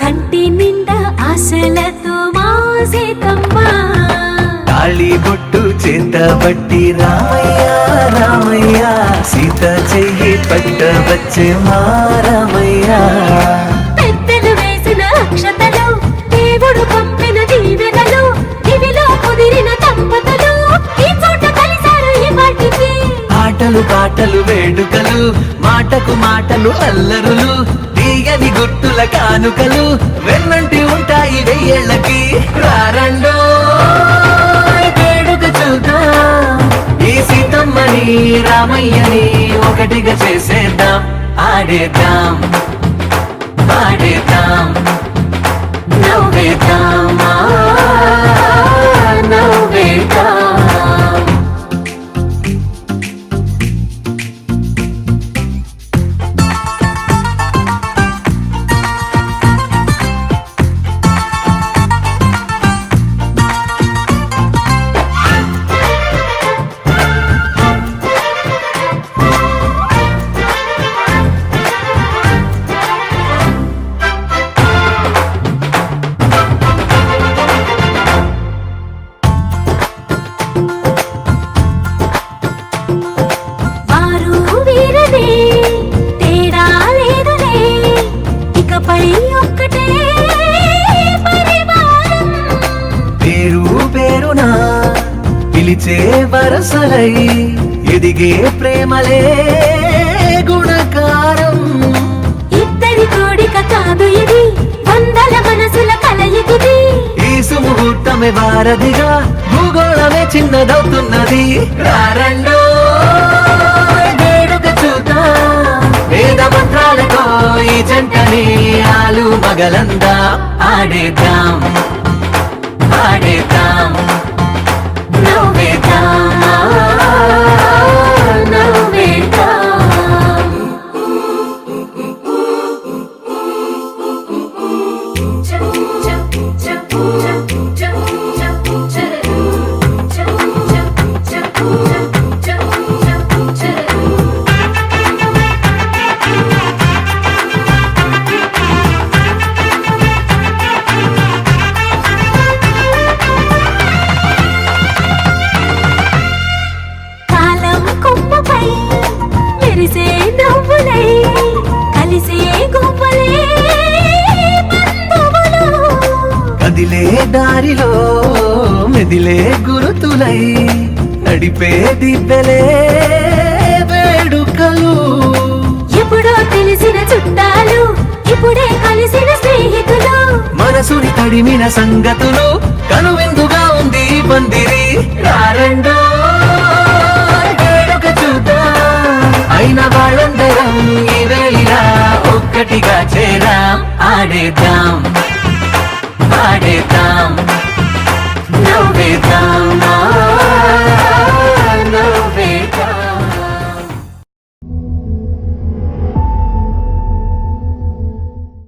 కంటి నిండా ఆశలతో మా సీతమ్మ తాళి బొట్టు చేత బట్టి రామయ్య రామయ్య సీత చెయ్యి పట్ట వచ్చే మా రామయ్య పెద్దలు వేసిన అక్షతలు దేవుడు పంపిన దీవెనలు దివిలో కుదిరిన దంపతులు ఈ చోట కలిసారు ఈ వాటికి ఆటలు పాటలు వేడుకలు మాటకు మాటలు అల్లరులు తీయని గుర్తుల కానుకలు వెన్నంటి ఉంటాయి వెయ్యేళ్ళకి రారండో వేడుక చూద్దాం ఈ సీతమ్మని రామయ్యని ఒకటిగా చేసేద్దాం ఆడేద్దాం పాడేద్దాం నవ్వేద్దాం నవ్వేద్దాం వారు వీరనే తేడా లేదులే ఇకపై ఒక్కటే పరివారం పేరు పేరునా పిలిచే వరసలై ఎదిగే ప్రేమలే గుణకారం ఇద్దరి కోడిక కాదు ఇది వందల మనసుల కలయికిది ఈ సుముహూర్తమే వారధిగా భూగోళమే చిన్నదవుతున్నది రారండో వేడుక చూద్దాం వేద మంత్రాలతో ఈ జంటని ఆలు మగలందా ఆడేద్దాం ఆడేద్దాం నవ్వేద్దాం నవ్వేద్దాం కాలం కొమ్మపై మెరిసే నవ్వులై కలిసే గువ్వలే బంధువులు కదిలే దారిలో మెదిలే గురుతులై నడిపే దిబ్బెలే వేడుకలు ఎప్పుడో తెలిసిన చుట్టాలు ఇప్పుడే కలిసిన స్నేహితులు మనసుని తడిమిన సంగతులు కనువిందుగా ఉంది ఈ పందిరి రారండో వేడుక చూద్దాం అయిన వాళ్ళందరం ఈ వేళ ఒక్కటిగా చేరాం ఆడేద్దాం ఆడేద్దాం